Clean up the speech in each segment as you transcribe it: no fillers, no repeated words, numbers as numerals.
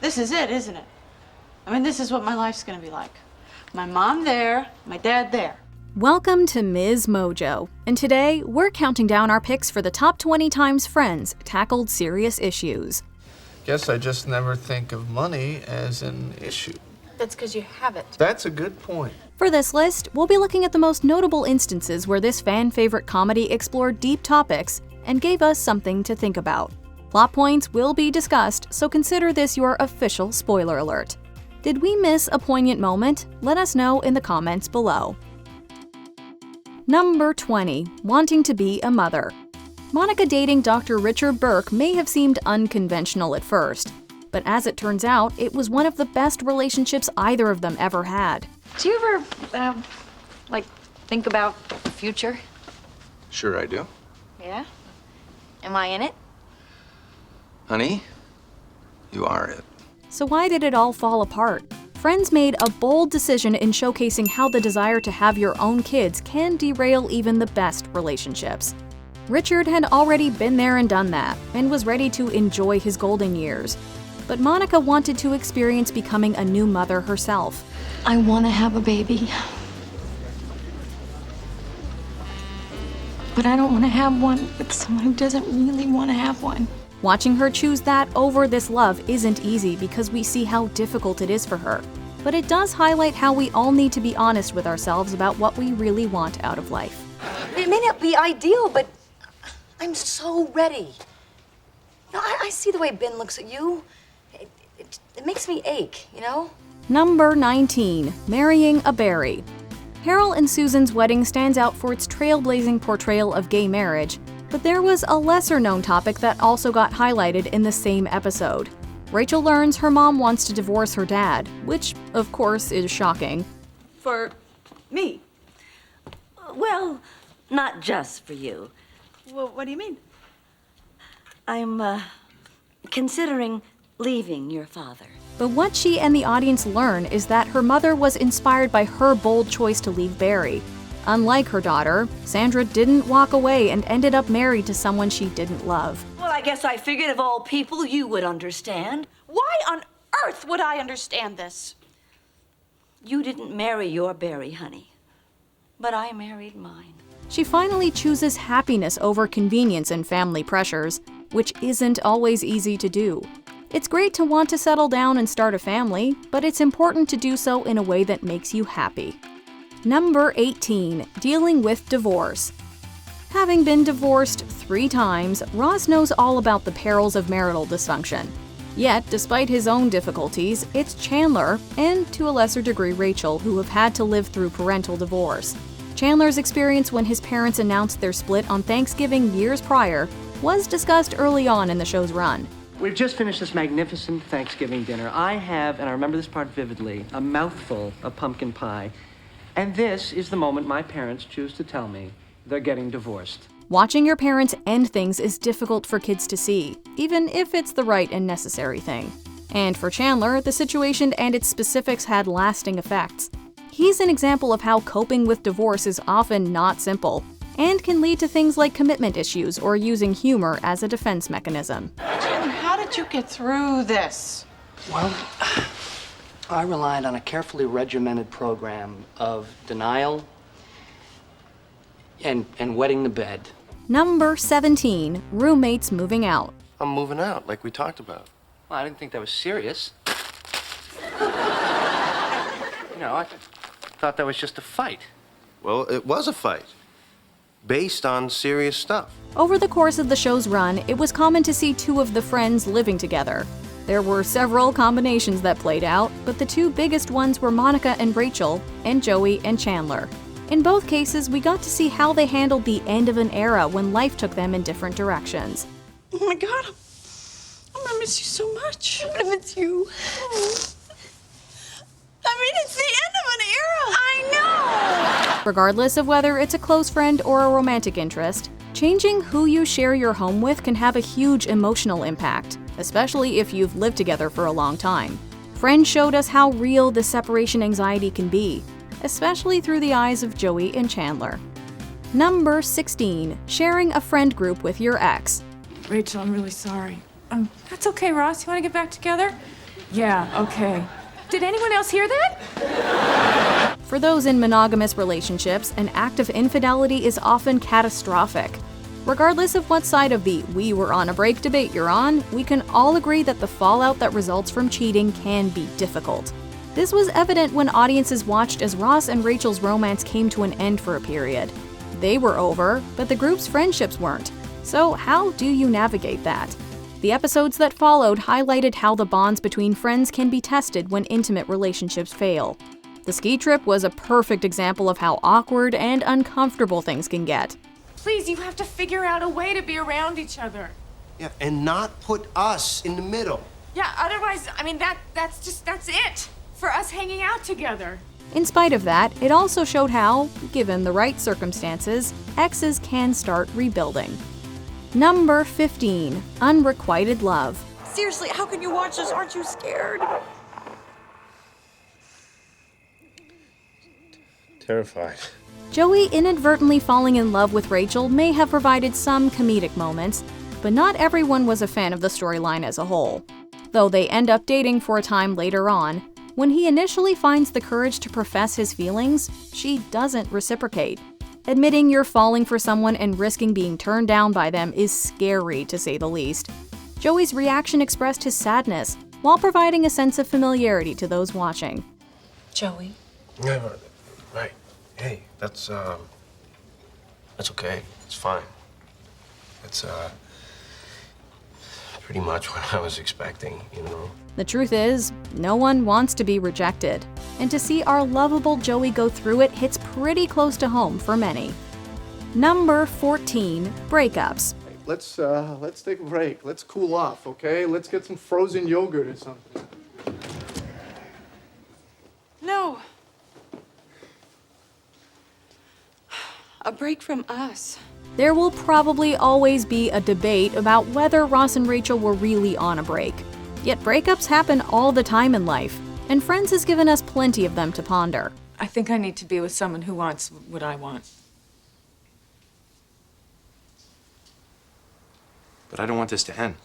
This is it, isn't it? I mean, this is what my life's gonna be like. My mom there, my dad there. Welcome to MsMojo, and today we're counting down our picks for the top 20 times friends tackled serious issues. Guess I just never think of money as an issue. That's because you have it. That's a good point. For this list, we'll be looking at the most notable instances where this fan-favorite comedy explored deep topics and gave us something to think about. Plot points will be discussed, so consider this your official spoiler alert. Did we miss a poignant moment? Let us know in the comments below. Number 20. Wanting to be a mother. Monica dating Dr. Richard Burke may have seemed unconventional at first, but as it turns out, it was one of the best relationships either of them ever had. Do you ever, think about the future? Sure I do. Yeah? Am I in it? Honey, you are it. So why did it all fall apart? Friends made a bold decision in showcasing how the desire to have your own kids can derail even the best relationships. Richard had already been there and done that, and was ready to enjoy his golden years. But Monica wanted to experience becoming a new mother herself. I want to have a baby. But I don't want to have one with someone who doesn't really want to have one. Watching her choose that over this love isn't easy because we see how difficult it is for her. But it does highlight how we all need to be honest with ourselves about what we really want out of life. It may not be ideal, but I'm so ready. You know, I see the way Ben looks at you. It makes me ache, you know? Number 19. Marrying a Barry. Harold and Susan's wedding stands out for its trailblazing portrayal of gay marriage, but there was a lesser-known topic that also got highlighted in the same episode. Rachel learns her mom wants to divorce her dad, which, of course, is shocking. For me? Well, not just for you. Well, what do you mean? I'm, considering leaving your father. But what she and the audience learn is that her mother was inspired by her bold choice to leave Barry. Unlike her daughter, Sandra didn't walk away and ended up married to someone she didn't love. Well, I guess I figured of all people you would understand. Why on earth would I understand this? You didn't marry your Barry, honey. But I married mine. She finally chooses happiness over convenience and family pressures, which isn't always easy to do. It's great to want to settle down and start a family, but it's important to do so in a way that makes you happy. Number 18. Dealing with divorce. Having been divorced 3 times, Ross knows all about the perils of marital dysfunction. Yet, despite his own difficulties, it's Chandler, and to a lesser degree Rachel, who have had to live through parental divorce. Chandler's experience when his parents announced their split on Thanksgiving years prior was discussed early on in the show's run. We've just finished this magnificent Thanksgiving dinner. I have, and I remember this part vividly, a mouthful of pumpkin pie. And this is the moment my parents choose to tell me they're getting divorced. Watching your parents end things is difficult for kids to see, even if it's the right and necessary thing. And for Chandler, the situation and its specifics had lasting effects. He's an example of how coping with divorce is often not simple, and can lead to things like commitment issues or using humor as a defense mechanism. Jim, how did you get through this? Well, I relied on a carefully regimented program of denial and wetting the bed. Number 17. Roommates moving out. I'm moving out, like we talked about. Well, I didn't think that was serious. I thought that was just a fight. Well, it was a fight. Based on serious stuff. Over the course of the show's run, it was common to see 2 of the friends living together. There were several combinations that played out, but the 2 biggest ones were Monica and Rachel, and Joey and Chandler. In both cases, we got to see how they handled the end of an era when life took them in different directions. Oh my God, I'm gonna miss you so much. I'm gonna miss you. I mean, it's the end of an era. I know. Regardless of whether it's a close friend or a romantic interest, changing who you share your home with can have a huge emotional impact, especially if you've lived together for a long time. Friends showed us how real the separation anxiety can be, especially through the eyes of Joey and Chandler. Number 16. Sharing a friend group with your ex. Rachel, I'm really sorry. That's okay, Ross. You want to get back together? Yeah, okay. Did anyone else hear that? For those in monogamous relationships, an act of infidelity is often catastrophic. Regardless of what side of the "we were on a break" debate you're on, we can all agree that the fallout that results from cheating can be difficult. This was evident when audiences watched as Ross and Rachel's romance came to an end for a period. They were over, but the group's friendships weren't. So how do you navigate that? The episodes that followed highlighted how the bonds between friends can be tested when intimate relationships fail. The ski trip was a perfect example of how awkward and uncomfortable things can get. Please, you have to figure out a way to be around each other. Yeah, and not put us in the middle. Yeah, otherwise, I mean, that's it for us hanging out together. In spite of that, it also showed how, given the right circumstances, exes can start rebuilding. Number 15, unrequited love. Seriously, how can you watch this? Aren't you scared? Terrified. Joey inadvertently falling in love with Rachel may have provided some comedic moments, but not everyone was a fan of the storyline as a whole. Though they end up dating for a time later on, when he initially finds the courage to profess his feelings, she doesn't reciprocate. Admitting you're falling for someone and risking being turned down by them is scary, to say the least. Joey's reaction expressed his sadness, while providing a sense of familiarity to those watching. Joey? Yeah, right. Hey, that's okay. It's fine. It's, pretty much what I was expecting, you know? The truth is, no one wants to be rejected, and to see our lovable Joey go through it hits pretty close to home for many. Number 14, breakups. Let's take a break. Let's cool off, okay? Let's get some frozen yogurt or something. No. A break from us. There will probably always be a debate about whether Ross and Rachel were really on a break. Yet breakups happen all the time in life, and Friends has given us plenty of them to ponder. I think I need to be with someone who wants what I want. But I don't want this to end.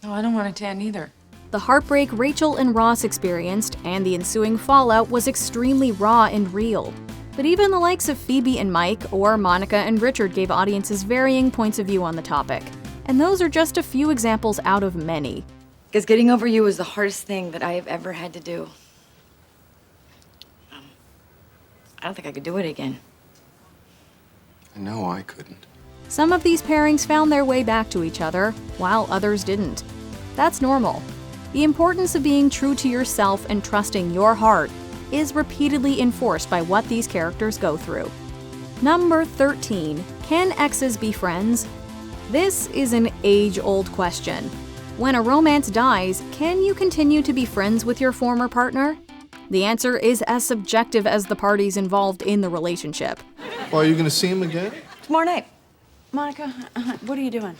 No, I don't want it to end either. The heartbreak Rachel and Ross experienced and the ensuing fallout was extremely raw and real. But even the likes of Phoebe and Mike, or Monica and Richard, gave audiences varying points of view on the topic. And those are just a few examples out of many. Because getting over you is the hardest thing that I have ever had to do. I don't think I could do it again. I know I couldn't. Some of these pairings found their way back to each other, while others didn't. That's normal. The importance of being true to yourself and trusting your heart is repeatedly enforced by what these characters go through. Number 13, can exes be friends? This is an age-old question. When a romance dies, can you continue to be friends with your former partner? The answer is as subjective as the parties involved in the relationship. Well, are you going to see him again? Tomorrow night. Monica, what are you doing?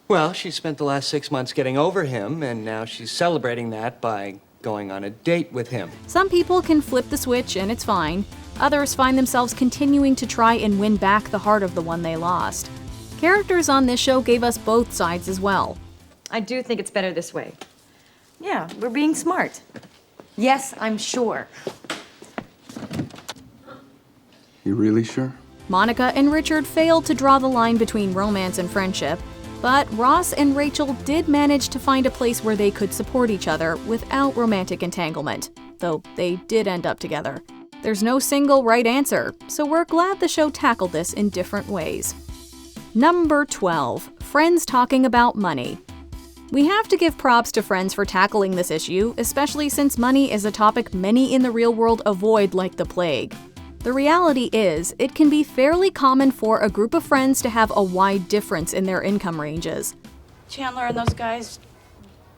Well, she spent the last 6 months getting over him, and now she's celebrating that by going on a date with him. Some people can flip the switch and it's fine. Others find themselves continuing to try and win back the heart of the one they lost. Characters on this show gave us both sides as well. I do think it's better this way. Yeah, we're being smart. Yes, I'm sure. You really sure? Monica and Richard failed to draw the line between romance and friendship, but Ross and Rachel did manage to find a place where they could support each other without romantic entanglement, though they did end up together. There's no single right answer, so we're glad the show tackled this in different ways. Number 12, friends talking about money. We have to give props to Friends for tackling this issue, especially since money is a topic many in the real world avoid like the plague. The reality is, it can be fairly common for a group of friends to have a wide difference in their income ranges. Chandler and those guys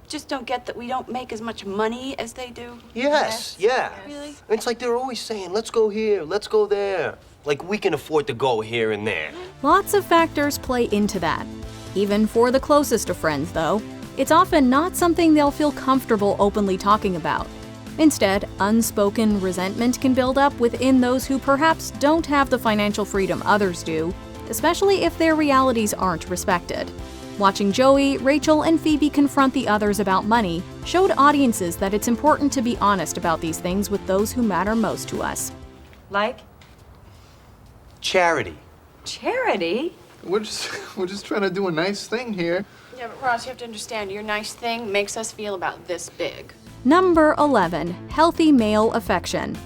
just don't get that we don't make as much money as they do. Yes, yeah. Really? It's like they're always saying, let's go here, let's go there. Like we can afford to go here and there. Lots of factors play into that. Even for the closest of friends, though, it's often not something they'll feel comfortable openly talking about. Instead, unspoken resentment can build up within those who perhaps don't have the financial freedom others do, especially if their realities aren't respected. Watching Joey, Rachel, and Phoebe confront the others about money showed audiences that it's important to be honest about these things with those who matter most to us. Like? Charity. Charity? We're just trying to do a nice thing here. Yeah, but Ross, you have to understand, your nice thing makes us feel about this big. Number 11. Healthy male affection.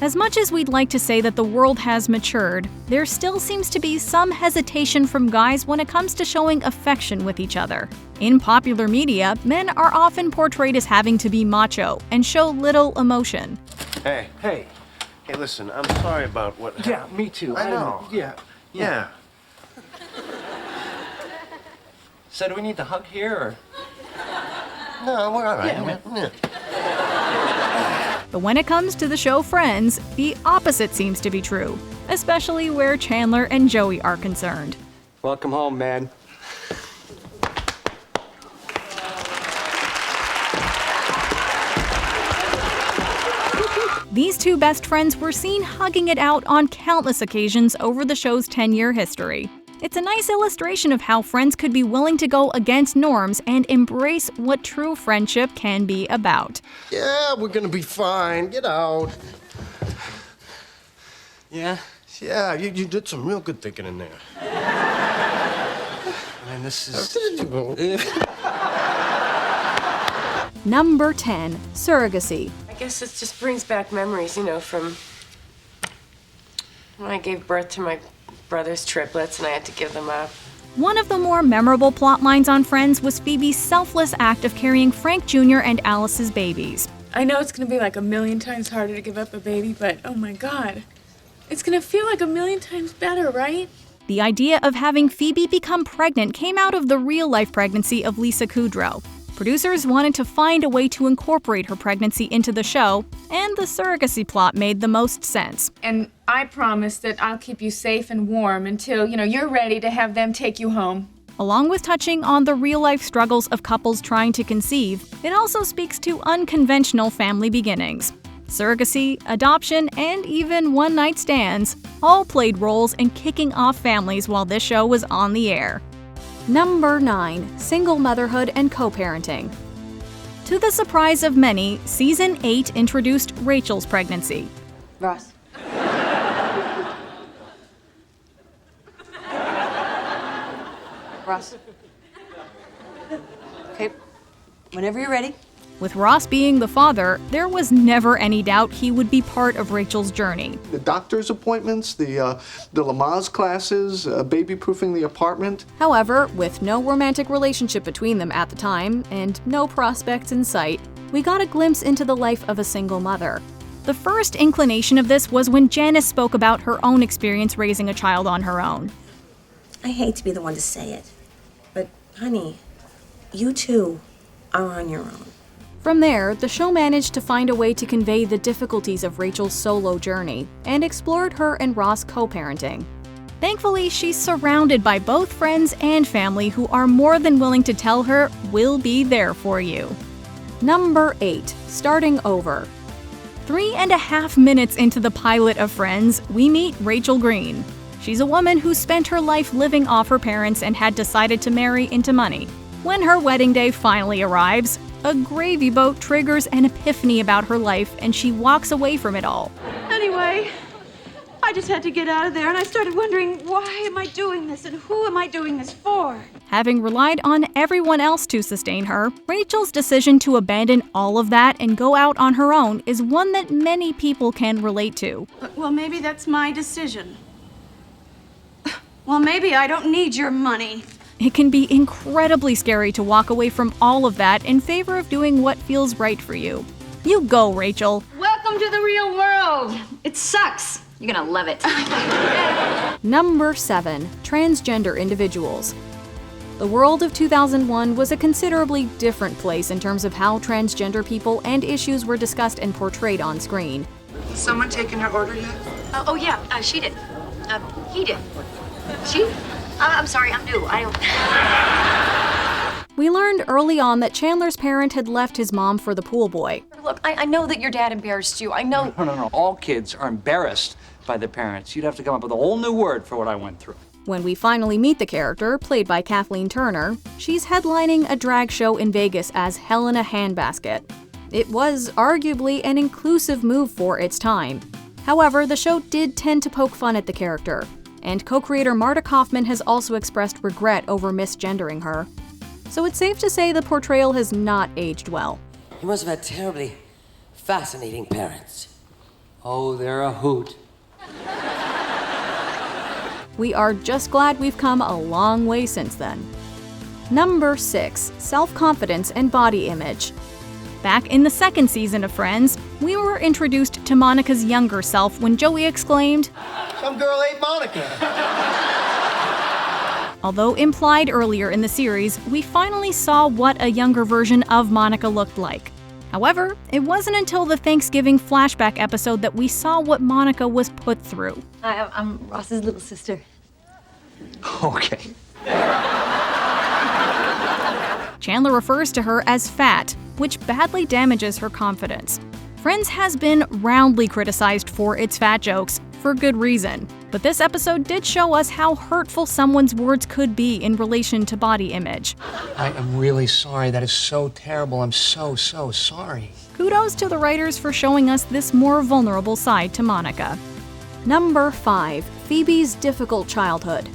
As much as we'd like to say that the world has matured, there still seems to be some hesitation from guys when it comes to showing affection with each other. In popular media, men are often portrayed as having to be macho and show little emotion. Hey, listen, I'm sorry about what happened. Yeah, me too. I know. Yeah. So do we need to hug here, or? No, we're all right. Yeah. But when it comes to the show Friends, the opposite seems to be true, especially where Chandler and Joey are concerned. Welcome home, man. These two best friends were seen hugging it out on countless occasions over the show's 10-year history. It's a nice illustration of how friends could be willing to go against norms and embrace what true friendship can be about. Yeah, we're gonna be fine. Get out. Yeah? Yeah, you did some real good thinking in there. And this is... Number 10. Surrogacy. I guess this just brings back memories, you know, from when I gave birth to my brother's triplets and I had to give them up. One of the more memorable plot lines on Friends was Phoebe's selfless act of carrying Frank Jr. and Alice's babies. I know it's gonna be like a million times harder to give up a baby, but oh my God. It's gonna feel like a million times better, right? The idea of having Phoebe become pregnant came out of the real-life pregnancy of Lisa Kudrow. Producers wanted to find a way to incorporate her pregnancy into the show, and the surrogacy plot made the most sense. And I promise that I'll keep you safe and warm until, you're ready to have them take you home. Along with touching on the real-life struggles of couples trying to conceive, it also speaks to unconventional family beginnings. Surrogacy, adoption, and even one-night stands all played roles in kicking off families while this show was on the air. Number 9. Single motherhood and co-parenting. To the surprise of many, Season 8 introduced Rachel's pregnancy. Ross. Ross. Okay, whenever you're ready. With Ross being the father, there was never any doubt he would be part of Rachel's journey. The doctor's appointments, the Lamaze classes, baby-proofing the apartment. However, with no romantic relationship between them at the time, and no prospects in sight, we got a glimpse into the life of a single mother. The first inclination of this was when Janice spoke about her own experience raising a child on her own. I hate to be the one to say it, but honey, you too are on your own. From there, the show managed to find a way to convey the difficulties of Rachel's solo journey and explored her and Ross co-parenting. Thankfully, she's surrounded by both friends and family who are more than willing to tell her, "We'll be there for you." Number 8. Starting over. 3.5 minutes into the pilot of Friends, we meet Rachel Green. She's a woman who spent her life living off her parents and had decided to marry into money. When her wedding day finally arrives, a gravy boat triggers an epiphany about her life and she walks away from it all. Anyway, I just had to get out of there and I started wondering, why am I doing this and who am I doing this for? Having relied on everyone else to sustain her, Rachel's decision to abandon all of that and go out on her own is one that many people can relate to. Well, maybe that's my decision. Well, maybe I don't need your money. It can be incredibly scary to walk away from all of that in favor of doing what feels right for you. You go, Rachel. Welcome to the real world. It sucks. You're gonna love it. Number 7. Transgender individuals. The world of 2001 was a considerably different place in terms of how transgender people and issues were discussed and portrayed on screen. Has someone taken her order yet? Oh yeah, she did. He did. She? I'm sorry, I'm new. We learned early on that Chandler's parent had left his mom for the pool boy. Look, I know that your dad embarrassed you. I know. No. All kids are embarrassed by their parents. You'd have to come up with a whole new word for what I went through. When we finally meet the character, played by Kathleen Turner, she's headlining a drag show in Vegas as Helena Handbasket. It was arguably an inclusive move for its time. However, the show did tend to poke fun at the character, and co-creator Marta Kaufman has also expressed regret over misgendering her. So it's safe to say the portrayal has not aged well. You must have had terribly fascinating parents. Oh, they're a hoot. We are just glad we've come a long way since then. Number 6. Self-confidence and body image. Back in the second season of Friends, we were introduced to Monica's younger self when Joey exclaimed, Some girl ate Monica. Although implied earlier in the series, we finally saw what a younger version of Monica looked like. However, it wasn't until the Thanksgiving flashback episode that we saw what Monica was put through. Hi, I'm Ross's little sister. Okay. Chandler refers to her as fat, which badly damages her confidence. Friends has been roundly criticized for its fat jokes, for good reason. But this episode did show us how hurtful someone's words could be in relation to body image. I am really sorry. That is so terrible. I'm so sorry. Kudos to the writers for showing us this more vulnerable side to Monica. Number 5. Phoebe's difficult childhood.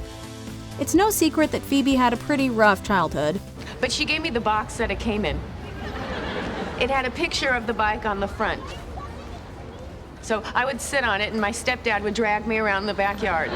It's no secret that Phoebe had a pretty rough childhood. But she gave me the box that it came in. It had a picture of the bike on the front. So I would sit on it and my stepdad would drag me around the backyard.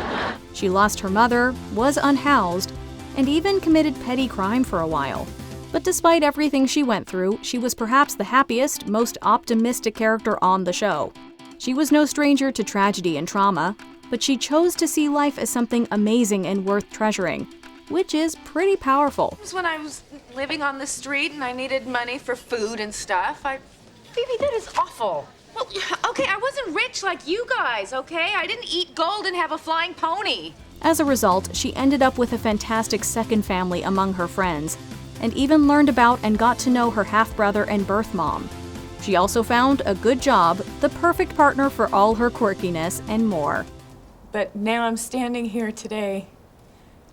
She lost her mother, was unhoused, and even committed petty crime for a while. But despite everything she went through, she was perhaps the happiest, most optimistic character on the show. She was no stranger to tragedy and trauma, but she chose to see life as something amazing and worth treasuring, which is pretty powerful. It was when I was living on the street and I needed money for food and stuff. Phoebe, that is awful. Well, okay, I wasn't rich like you guys, okay? I didn't eat gold and have a flying pony. As a result, she ended up with a fantastic second family among her friends, and even learned about and got to know her half-brother and birth mom. She also found a good job, the perfect partner for all her quirkiness, and more. But now I'm standing here today,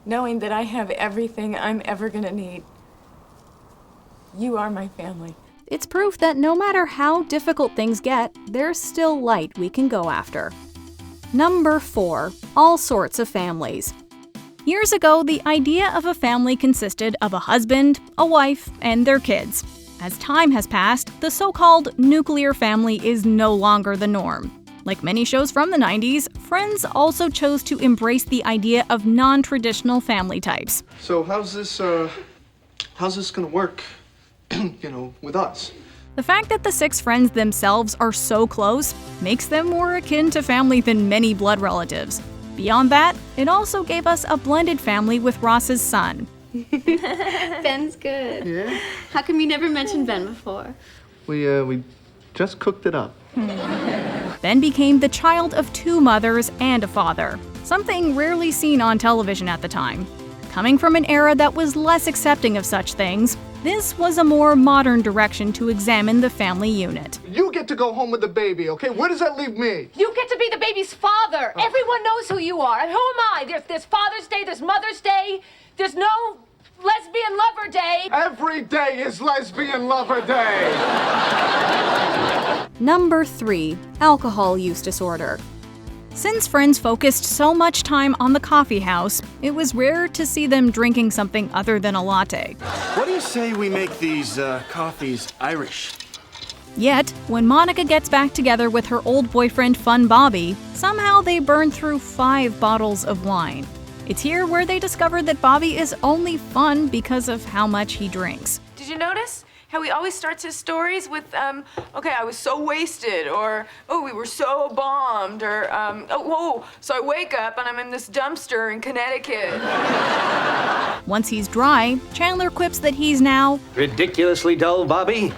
knowing that I have everything I'm ever gonna need. You are my family. It's proof that no matter how difficult things get, there's still light we can go after. Number 4. All sorts of families. Years ago, the idea of a family consisted of a husband, a wife, and their kids. As time has passed, the so-called nuclear family is no longer the norm. Like many shows from the 90s, Friends also chose to embrace the idea of non-traditional family types. So how's this gonna work, with us? The fact that the 6 friends themselves are so close makes them more akin to family than many blood relatives. Beyond that, it also gave us a blended family with Ross's son. Ben's good. Yeah? How come you never mentioned Ben before? We just cooked it up. Ben became the child of 2 mothers and a father, something rarely seen on television at the time. Coming from an era that was less accepting of such things, this was a more modern direction to examine the family unit. You get to go home with the baby, okay? Where does that leave me? You get to be the baby's father. Everyone knows who you are. And who am I? There's Father's Day, there's Mother's Day, there's no Lesbian Lover Day. Every day is Lesbian Lover Day. Number 3. Alcohol use disorder. Since Friends focused so much time on the coffee house, it was rare to see them drinking something other than a latte. What do you say we make these coffees Irish? Yet, when Monica gets back together with her old boyfriend Fun Bobby, somehow they burn through 5 bottles of wine. It's here where they discover that Bobby is only fun because of how much he drinks. Did you notice how he always starts his stories with, okay, I was so wasted, or, oh, we were so bombed, or, oh, whoa, so I wake up and I'm in this dumpster in Connecticut. Once he's dry, Chandler quips that he's now ridiculously dull, Bobby.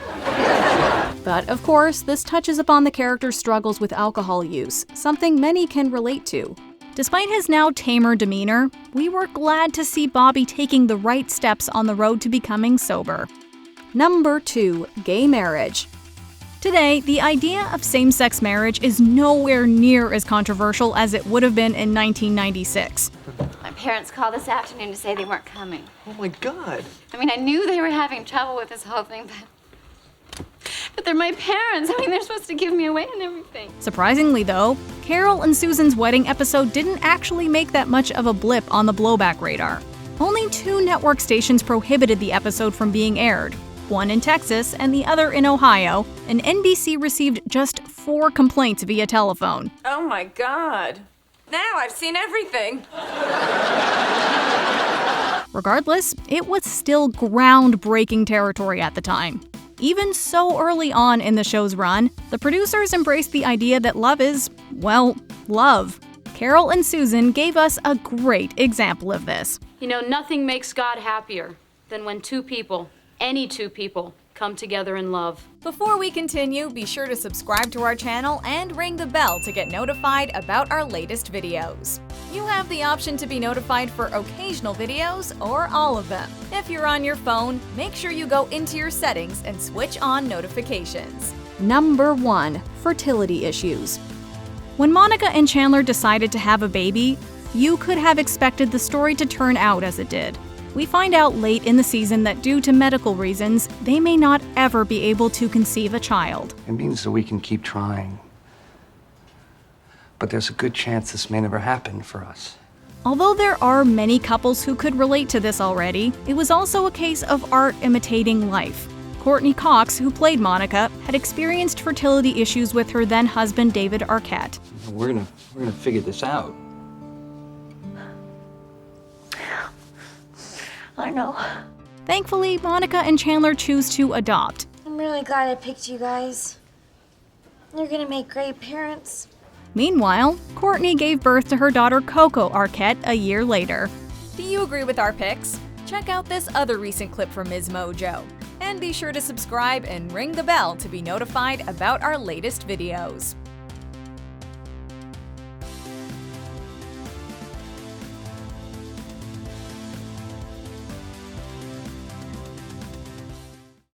But of course, this touches upon the character's struggles with alcohol use, something many can relate to. Despite his now tamer demeanor, we were glad to see Bobby taking the right steps on the road to becoming sober. Number 2. Gay marriage. Today, the idea of same-sex marriage is nowhere near as controversial as it would have been in 1996. I'm parents called this afternoon to say they weren't coming. Oh my God. I mean, I knew they were having trouble with this whole thing, but they're my parents. I mean, they're supposed to give me away and everything. Surprisingly, though, Carol and Susan's wedding episode didn't actually make that much of a blip on the blowback radar. Only 2 network stations prohibited the episode from being aired, one in Texas and the other in Ohio, and NBC received just 4 complaints via telephone. Oh my God. Now I've seen everything. Regardless, it was still groundbreaking territory at the time. Even so early on in the show's run, the producers embraced the idea that love is, well, love. Carol and Susan gave us a great example of this. You know, nothing makes God happier than when 2 people, any 2 people, come together in love. Before we continue, be sure to subscribe to our channel and ring the bell to get notified about our latest videos. You have the option to be notified for occasional videos or all of them. If you're on your phone, make sure you go into your settings and switch on notifications. Number 1. Fertility issues. When Monica and Chandler decided to have a baby, few could have expected the story to turn out as it did. We find out late in the season that due to medical reasons, they may not ever be able to conceive a child. It means that we can keep trying. But there's a good chance this may never happen for us. Although there are many couples who could relate to this already, it was also a case of art imitating life. Courtney Cox, who played Monica, had experienced fertility issues with her then-husband David Arquette. We're gonna figure this out. I know. Thankfully, Monica and Chandler choose to adopt. I'm really glad I picked you guys. You're gonna make great parents. Meanwhile, Courtney gave birth to her daughter Coco Arquette a year later. Do you agree with our picks? Check out this other recent clip from MsMojo. And be sure to subscribe and ring the bell to be notified about our latest videos.